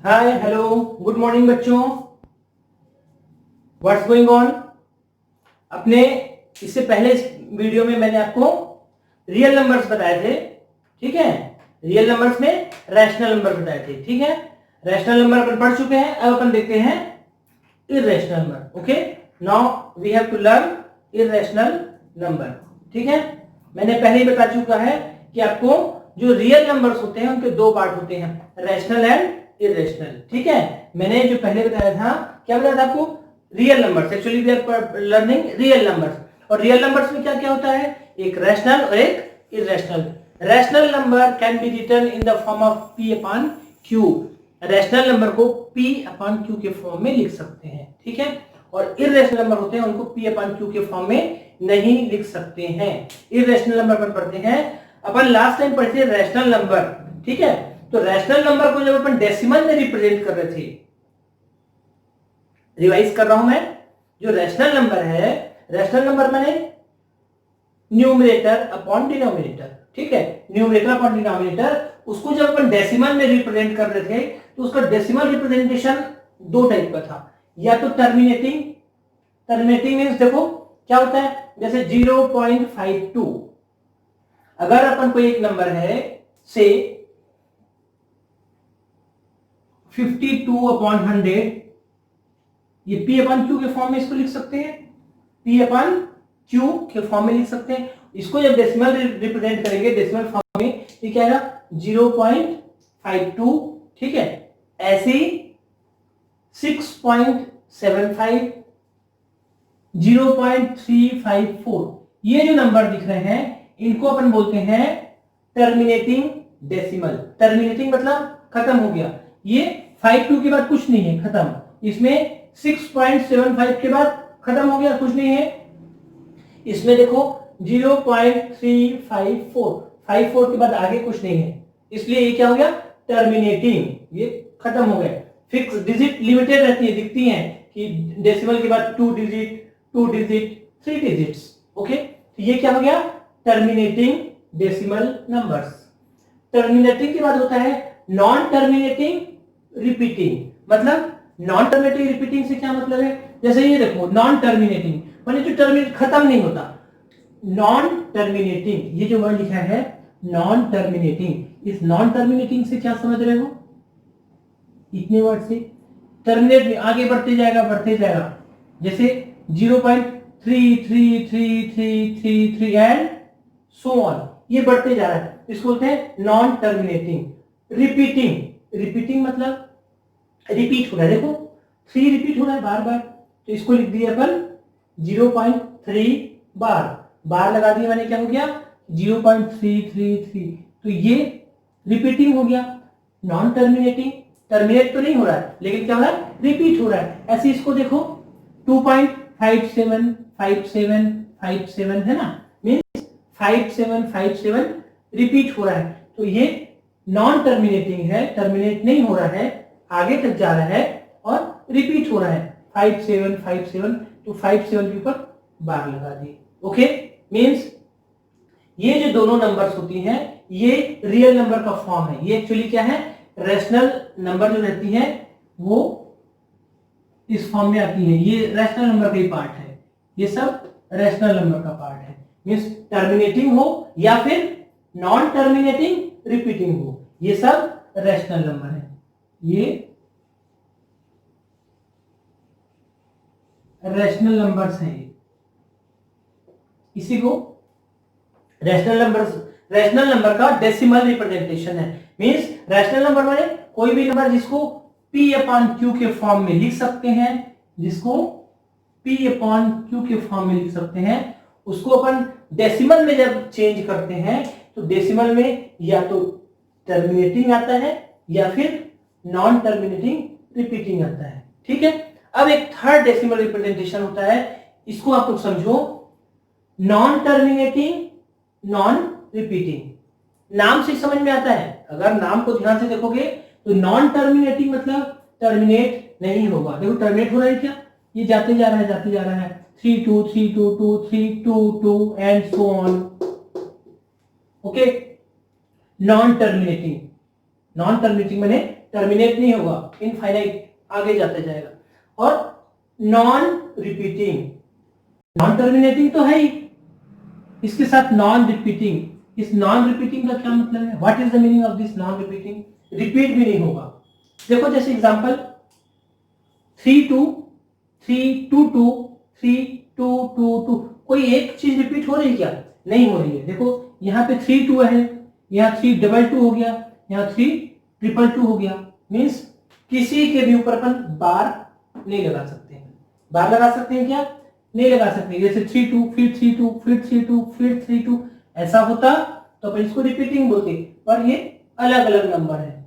Hi hello good morning बच्चों, what's going on. अपने इससे पहले इस वीडियो में मैंने आपको रियल नंबर्स बताए थे, ठीक है। रियल नंबर्स में रैशनल नंबर बताए थे, ठीक है। रैशनल नंबर अपन पढ़ चुके हैं, अब अपन देखते हैं irrational number. Okay, now we have to learn irrational number, ठीक है। मैंने पहले ही बता चुका है कि आपको जो रियल नंबर्स होते हैं उनके दो पार्ट होते हैं, रैशनल एंड इररेशनल, ठीक है। मैंने जो पहले बताया था, क्या बताया था आपको, real numbers. Actually we are learning real numbers, और रियल नंबर्स में क्या क्या होता है, एक रैशनल और एक irrational. Rational number can be written in the form of p upon q। Rational number को p अपॉन q के फॉर्म में लिख सकते हैं, ठीक है। और इररेशनल नंबर होते हैं उनको p अपॉन q के फॉर्म में नहीं लिख सकते हैं। इररेशनल नंबर पर पढ़ते हैं अपन, लास्ट टाइम पढ़े थे रैशनल नंबर, ठीक है। तो रैशनल नंबर को जब अपन डेसिमल में रिप्रेजेंट कर रहे थे, रिवाइज कर रहा हूं मैं, जो रैशनल नंबर है, रैशनल नंबर माने न्यूमरेटर अपॉन डिनोमिनेटर, ठीक है। न्यूमरेटर अपॉन डिनोमिनेटर, उसको जब अपन डेसिमल में रिप्रेजेंट कर रहे थे तो उसका डेसिमल रिप्रेजेंटेशन दो टाइप का था, या तो टर्मिनेटिंग। टर्मिनेटिंग मींस देखो क्या होता है, जैसे 0.52, अगर अपन कोई एक नंबर है से 52 अपॉन 100, ये p अपॉन q के फॉर्म में इसको लिख सकते हैं, p अपॉन q के फॉर्म में लिख सकते हैं। इसको जब डेसिमल रिप्रेजेंट करेंगे डेसिमल फॉर्म में, ये क्या आएगा 0.52, ठीक है। ऐसे ही 6.75, 0.354, ये जो नंबर दिख रहे हैं इनको अपन बोलते हैं टर्मिनेटिंग डेसिमल। टर्मिनेटिंग मतलब खत्म हो गया, ये 52 के बाद कुछ नहीं है, खत्म। इसमें 6.75 के बाद खत्म हो गया, कुछ नहीं है। इसमें देखो 0.354, 54 के बाद आगे कुछ नहीं है, इसलिए ये क्या हो गया, टर्मिनेटिंग, ये खत्म हो गया। फिक्स डिजिट लिमिटेड रहती है, दिखती हैं कि डेसिमल के बाद 2 डिजिट, 2 डिजिट, 3 डिजिट्स, ओके। तो ये क्या हो गया, टर्मिनेटिंग डेसिमल नंबर्स। टर्मिनेटिंग के बाद होता है नॉन टर्मिनेटिंग रिपीटिंग। मतलब नॉन टर्मिनेटिंग रिपीटिंग से क्या मतलब है, जैसे ये देखो नॉन टर्मिनेटिंग माने जो टर्मिनेट खत्म नहीं होता। नॉन टर्मिनेटिंग, ये जो वर्ड लिखा है नॉन टर्मिनेटिंग, इस नॉन टर्मिनेटिंग से क्या समझ रहे हो, इतने वर्ड से टर्मिनेट में आगे बढ़ते जाएगा, जैसे 0.33333 एंड सो ऑन, ये बढ़ते जा रहा है, इसको बोलते हैं नॉन टर्मिनेटिंग। रिपीटिंग, रिपीटिंग मतलब रिपीट हो रहा है, देखो 3 रिपीट हो रहा है बार बार, तो इसको लिख दिया अपन 0.3 बार, बार लगा दिया मैंने, क्या हो गया 0.333, तो ये रिपीटिंग हो गया। नॉन टर्मिनेटिंग, टर्मिनेट तो नहीं हो रहा है लेकिन क्या हो रहा है, रिपीट हो रहा है। ऐसे इसको देखो 2.575757 है ना, मींस 5757 रिपीट हो रहा है, तो ये नॉन टर्मिनेटिंग है, टर्मिनेट नहीं हो रहा है, आगे तक जा रहा है और रिपीट हो रहा है 5757, तो 57 के ऊपर बार लगा दी, ओके। मींस ये जो दोनों नंबर्स होती हैं ये रियल नंबर का फॉर्म है। ये एक्चुअली क्या है, रैशनल नंबर जो रहती है वो इस फॉर्म में आती है, ये रैशनल नंबर का ही पार्ट है, ये सब रैशनल नंबर का पार्ट है। मींस टर्मिनेटिंग हो या फिर नॉन टर्मिनेटिंग रिपीटिंग हो, ये सब रैशनल नंबर है। ये रैशनल नंबर्स हैं, इसी को रैशनल नंबर्स, रैशनल नंबर का डेसिमल रिप्रेजेंटेशन है। मींस रैशनल नंबर माने कोई भी नंबर जिसको p अपॉन q के फॉर्म में लिख सकते हैं, जिसको p अपॉन q के फॉर्म में लिख सकते हैं, उसको अपन डेसिमल में जब चेंज करते हैं तो डेसिमल में या तो टर्मिनेटिंग आता है या फिर नॉन टर्मिनेटिंग रिपीटिंग आता है, ठीक है। अब एक थर्ड डेसिमल रिप्रेजेंटेशन होता है, इसको आप लोग समझो, नॉन टर्मिनेटिंग नॉन रिपीटिंग। नाम से समझ में आता है, अगर नाम को ध्यान से देखोगे तो नॉन टर्मिनेटिंग मतलब टर्मिनेट नहीं होगा। देखो टर्मिनेट हो रहा है क्या, ये जाते जा रहा है 3 2 3 2 2 3 2 2 and so on, okay. Non terminating non terminating मैंने टर्मिनेट नहीं होगा, इनफाइनाइट आगे जाता जाएगा। और नॉन रिपीटिंग, नॉन टर्मिनेटिंग तो है ही, इसके साथ नॉन रिपीटिंग, इस नॉन रिपीटिंग का क्या मतलब है, what is the meaning of this non repeating, repeat भी नहीं होगा। देखो जैसे एग्जांपल 3 2 3 2 2 3 2 2 2, कोई एक चीज रिपीट हो रही है क्या, नहीं हो रही है। देखो यहाँ पे 3 2 है, यहाँ 3 2 2 हो गया, यहाँ 3 2 2 हो गया, मीन्स किसी के भी ऊपर अपन बार नहीं लगा सकते हैं। बार लगा सकते हैं क्या, नहीं लगा सकते। जैसे 3 2 फिर 3 2 फिर 3 2 फिर 3 2, ऐसा होता तो अपन इसको रिपीटिंग बोलते, पर ये अलग अलग नंबर है।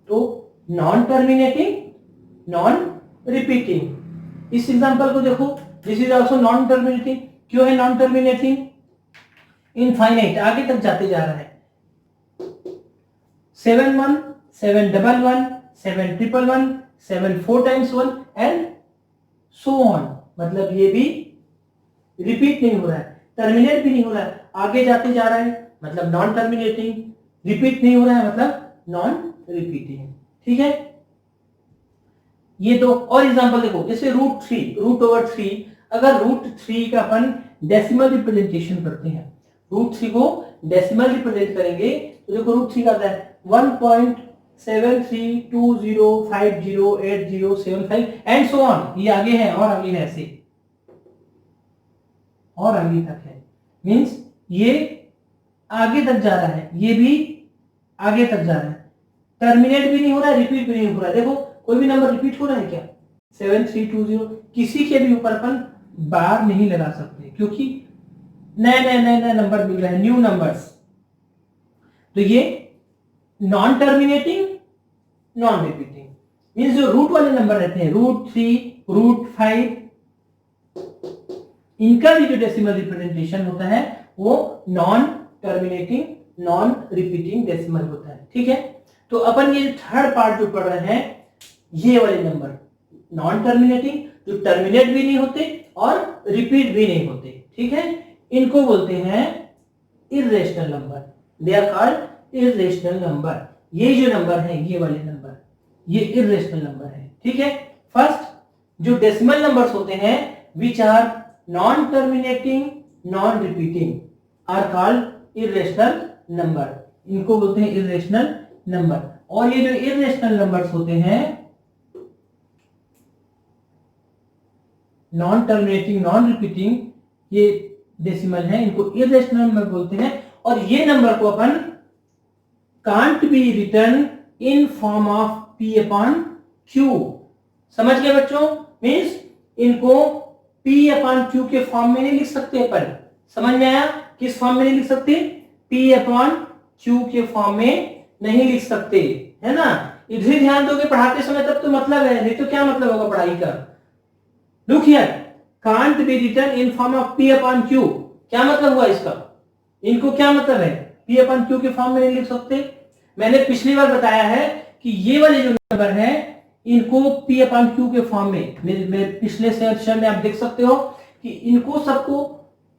तो नॉन टर्मिनेटिंग, नॉन रिपीटिंग। इस एग्जांपल को देखो, this is also known terminating. क्यों है नॉन टर्मिनेटिंग, इनफाइनाइट आगे तक जाते जा रहा है। 7 1 7 1 1 7 1 1 7 4 times 1 एंड सो ऑन, मतलब ये भी रिपीट नहीं हो रहा है, टर्मिनेट भी नहीं हो रहा है, आगे जाते जा रहा है, मतलब नॉन टर्मिनेटिंग। रिपीट नहीं हो रहा है मतलब नॉन रिपीटिंग। ठीक है, ये दो और एग्जांपल देखो, जैसे √3 अगर √3 का अपन डेसिमल रिप्रेजेंटेशन करते हैं, √3 को डेसिमल रिप्रेजेंट करेंगे तो देखो √3 का आता है 1.7320508075 एंड सो ऑन, ये आगे है और आगे है, ऐसे और आगे तक है, मींस ये आगे तक जा रहा है, ये भी आगे तक जा रहा है, टर्मिनेट भी नहीं हो रहा है, रिपीट भी नहीं हो रहा है। देखो कोई भी नंबर रिपीट हो रहा है क्या, 7320, किसी के भी ऊपर अपन बार नहीं लगा सकते क्योंकि नए नंबर मिल रहे हैं, न्यू नंबर्स। तो ये non terminating, non repeating, means जो रूट वाले नंबर रहते हैं, √3 √5, इनका भी जो डेसिमल रिप्रेजेंटेशन होता है वो non terminating, non repeating decimal होता है। ठीक है, तो अपन ये थर्ड पार्ट जो पढ़ रहे हैं, ये वाले नंबर नॉन टर्मिनेटिंग, जो टर्मिनेट भी नहीं होते और रिपीट भी नहीं होते। ठीक है, इनको बोलते हैं irrational number, they are called irrational number. ये जो नंबर है, ये वाले नंबर, ये इर्रेशनल नंबर है। ठीक है, फर्स्ट जो डेसिमल नंबर्स होते हैं which are non terminating, non repeating are called irrational number, इनको बोलते हैं इर्रेशनल नंबर। और ये जो इर्रेशनल नंबर्स होते हैं, नॉन टर्मिनेटिंग, नॉन रिपीटिंग, ये डेसिमल है, इनको इर्रेशनल नंबर बोलते हैं। और ये नंबर को अपन can't be written in form of P/Q। समझ गए बच्चों, मींस इनको P/Q के फॉर्म में नहीं लिख सकते अपन। समझ में आया, किस फॉर्म में नहीं लिख सकते, P/Q के फॉर्म में नहीं लिख सकते, है ना। इधर ध्यान दोगे पढ़ाते समय तब तो मतलब है, नहीं तो क्या मतलब होगा पढ़ाई का। Look here, can't be written in form of P/Q, क्या मतलब हुआ इसका, इनको क्या मतलब है, P/Q के फॉर्म में नहीं लिख सकते। मैंने पिछली बार बताया है कि ये वाले जो नंबर है इनको P/Q के फॉर्म में, मेरे पिछले सेशन में आप देख सकते हो कि इनको सबको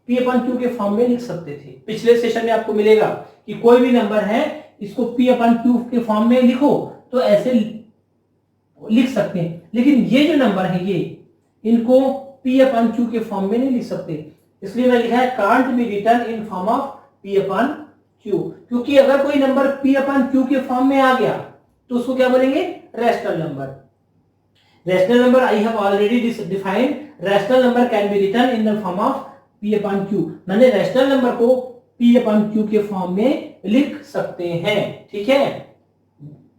P/Q के फॉर्म में लिख सकते थे। पिछले सेशन में आपको मिलेगा कि कोई भी नंबर है इसको P/Q के फॉर्म में लिखो तो ऐसे लिख सकते हैं, लेकिन ये जो नंबर है ये इनको P/Q के फॉर्म में नहीं लिख सकते, इसलिए मैं लिखा है can't be written in form of P/Q। क्योंकि अगर कोई नंबर P/Q के फॉर्म में आ गया तो उसको क्या बोलेंगे, rational number. Rational number I have already defined, rational number can B written in the form of P/Q। मैंने रैशनल नंबर को P/Q के फॉर्म में लिख सकते हैं। ठीक है,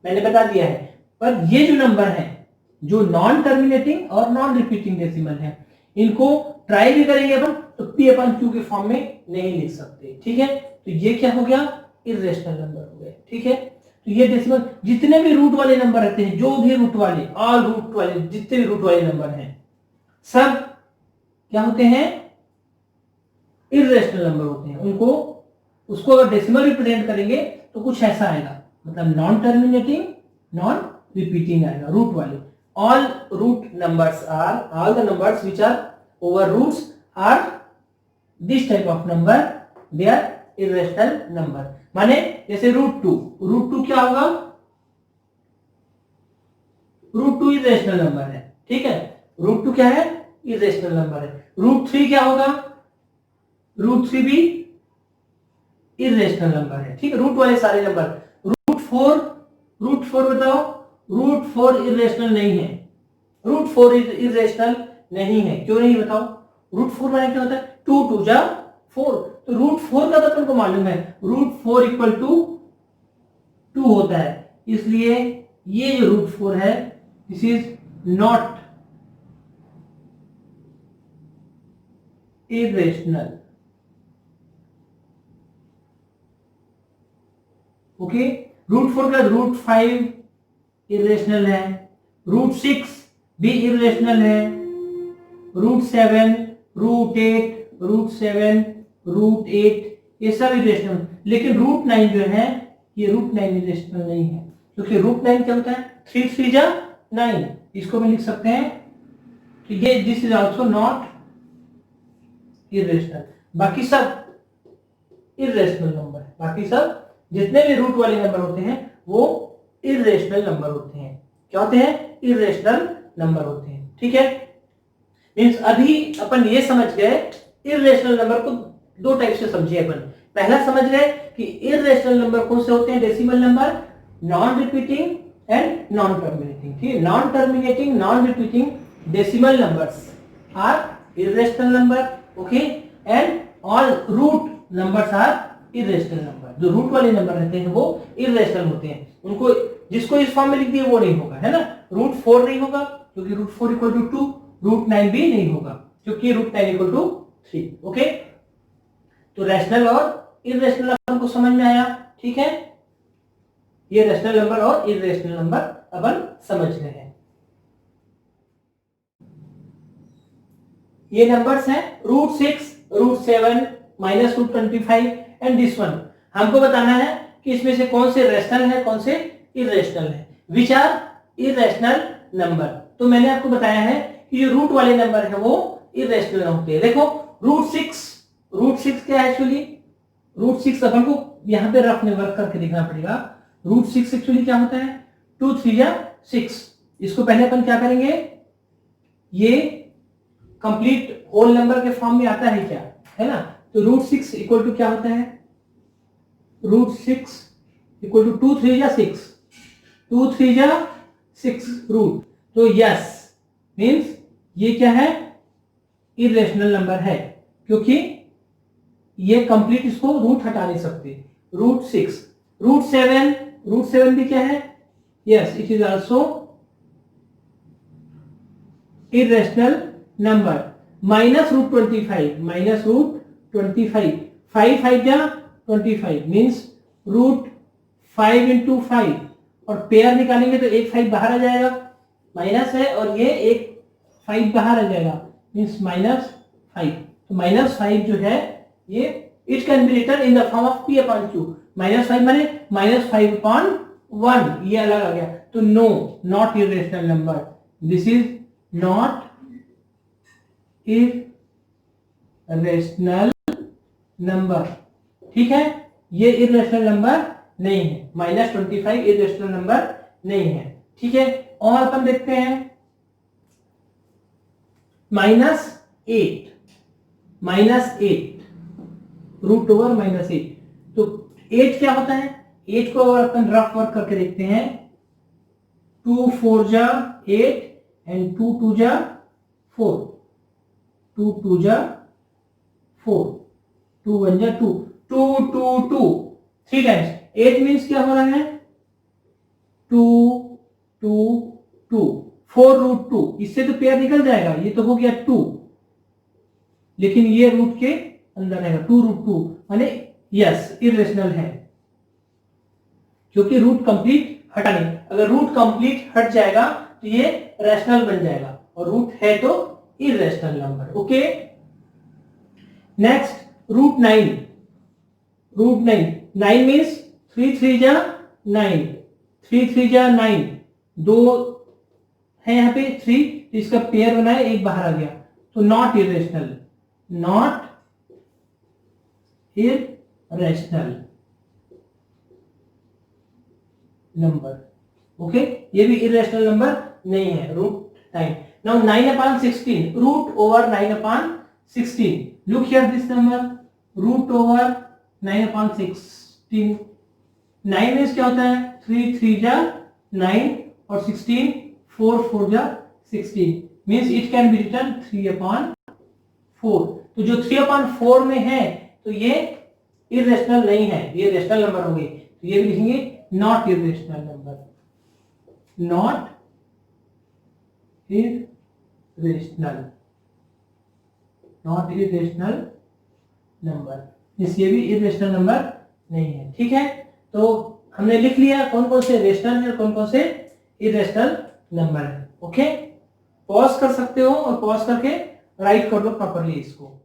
मैंने बता दिया है। पर ये जो नंबर है जो नॉन टर्मिनेटिंग और नॉन रिपीटिंग डेसिमल है, इनको ट्राई भी करेंगे अपन तो P/Q के फॉर्म में नहीं लिख सकते। ठीक है, तो ये क्या हो गया, इर्रेशनल नंबर हो गए। ठीक है, तो ये डेसिमल, जितने भी रूट वाले नंबर रहते हैं, जो भी रूट वाले, ऑल रूट वाले, जितने भी रूट वाले नंबर हैं, सब क्या होते हैं, इर्रेशनल नंबर होते हैं। उनको, उसको अगर डेसिमल रिप्रेजेंट करेंगे तो कुछ ऐसा आएगा, मतलब नॉन टर्मिनेटिंग, नॉन रिपीटिंग आएगा, रूट वाले। All root numbers are, all the numbers which are over roots are this type of number, they are irrational number. माने जैसे रूट टू क्या होगा, रूट टू इरेशनल नंबर है, ठीक है, root two क्या है, इरेशनल नंबर है। रूट थ्री क्या होगा, रूट थ्री भी इरेशनल नंबर है, ठीक है, रूट वाले सारे नंबर। रूट फोर बताओ, रूट फोर इरेशनल नहीं है, रूट फोर इरेशनल नहीं है, क्यों नहीं बताओ, रूट फोर माने क्या होता है, टू टू जा फोर, तो रूट फोर का तो अपन को मालूम है, root four equal to two होता है, इसलिए ये जो रूट फोर है this is not irrational. Okay, root four का रूट फाइव इरेशनल है, रूट सिक्स भी इरेशनल है, root seven, root eight, root seven, root eight, ये सब इरेशनल, लेकिन रूट नाइन जो है ये रूट नाइन इरेशनल नहीं है, क्योंकि रूट नाइन क्या होता है, थ्री थ्री जा नाइन, इसको भी लिख सकते हैं, तो ये this is also not irrational. बाकी सब इरेशनल नंबर है, बाकी सब जितने भी रूट वाले नंबर होते हैं वो इरेशनल नंबर होते हैं, क्या होते हैं, इरेशनल नंबर होते हैं, ठीक है। मींस अभी अपन ये समझ गए इरेशनल नंबर को दो टाइप से समझे अपन। पहला समझ गए कि इरेशनल नंबर कौन से होते हैं, decimal number, non repeating and non terminating, ठीक है, non terminating non repeating decimal numbers are irrational number, okay, and all root numbers are irrational number. जो रूट वाले नंबर रहते हैं वो इरेशनल होते हैं, उनको जिसको इस फॉर्म में लिख दिए वो नहीं होगा, है ना, रूट फोर नहीं होगा क्योंकि root four equal to two, root nine भी नहीं होगा क्योंकि root nine equal to three, okay. तो रैशनल और इरेशनल अपन को समझ में आया, ठीक है, ये रैशनल नंबर और इरेशनल नंबर अपन समझ रहे हैं। ये नंबर्स हैं root six, root seven, minus root 25 and this one. हमको बताना है कि इसमें से कौन से रैशनल है कौन से इरेशनल है, विच आर इरेशनल नंबर। तो मैंने आपको बताया है कि जो रूट वाले नंबर है वो इरेशनल होते हैं। देखो रूट सिक्स क्या है एक्चुअली, रूट सिक्स अपन को यहाँ पे रफ में वर्क करके देखना पड़ेगा। रूट सिक्स एक्चुअली क्या होता है, टू थ्री या सिक्स। इसको पहले अपन क्या करेंगे, ये कंप्लीट होल नंबर के फॉर्म में आता है क्या, है ना, तो रूट सिक्स इक्वल टू क्या होता है, root six equal to two three या सिक्स, टू थ्री या सिक्स रूट, तो यस मीन्स ये क्या है, इरेशनल नंबर है, क्योंकि ये कंप्लीट इसको रूट हटा नहीं सकते। रूट सिक्स, रूट सेवन भी क्या है, yes it is also irrational number. Minus root 25, minus root 25, five five जा 25 मीन्स रूट 5 इंटू 5, और पेयर निकालेंगे तो एक 5 बाहर आ जाएगा, माइनस है, और ये एक 5 बाहर आ जाएगा मीन्स माइनस 5। तो माइनस 5 जो है ये it can be written in the form of p upon q। Minus 5 माने माइनस 5 अपॉन 1, ये अलग आ गया, तो no not irrational number, this is not irrational number, ठीक है, ये इरेशनल नंबर नहीं है, माइनस 25 इरेशनल नंबर नहीं है, ठीक है। और अपन देखते हैं माइनस 8 रूट ओवर माइनस 8, तो 8 क्या होता है, 8 को अगर अपन रफ वर्क करके देखते हैं, 2 4 जा 8 एंड 2 2 जा 4, 2 2 जा 4, 2 1 जा 2, 2 2 2 3 टाइम्स। 8 मीन्स क्या हो रहा है, 2 2 2, 4 रूट 2, इससे तो पेयर निकल जाएगा, ये तो हो गया 2, लेकिन ये रूट के अंदर रहेगा, 2 रूट 2 माने यस इरेशनल है, क्योंकि रूट कंप्लीट हटा नहीं, अगर रूट कंप्लीट हट जाएगा तो ये रैशनल बन जाएगा, और रूट है तो irrational number, okay. Next root 9, root 9 means 3 3 जा 9, 3 3 जा 9, दो है यहाँ पे 3, इसका पेयर बना है, एक बाहर आ गया, तो not irrational, not irrational, number. Okay, ये भी इरेशनल नंबर नहीं है, √9। Now 9/16, root over 9/16, look here this number, root over 9/16। 9 means क्या होता है, 3 3 जा 9 और 16 4 4 जा 16, means it can be written 3/4। तो जो 3/4 में है तो ये इरेशनल नहीं है, ये रेशनल नंबर हो गई। तो ये भी लिखेंगे not irrational number, not irrational, not irrational number, ये भी इरेशनल नंबर नहीं है। ठीक है, तो हमने लिख लिया कौन कौन से रेशनल है और कौन कौन से इरेशनल नंबर है। ओके, पॉज कर सकते हो और पॉज करके राइट कर लो प्रॉपर्ली इसको।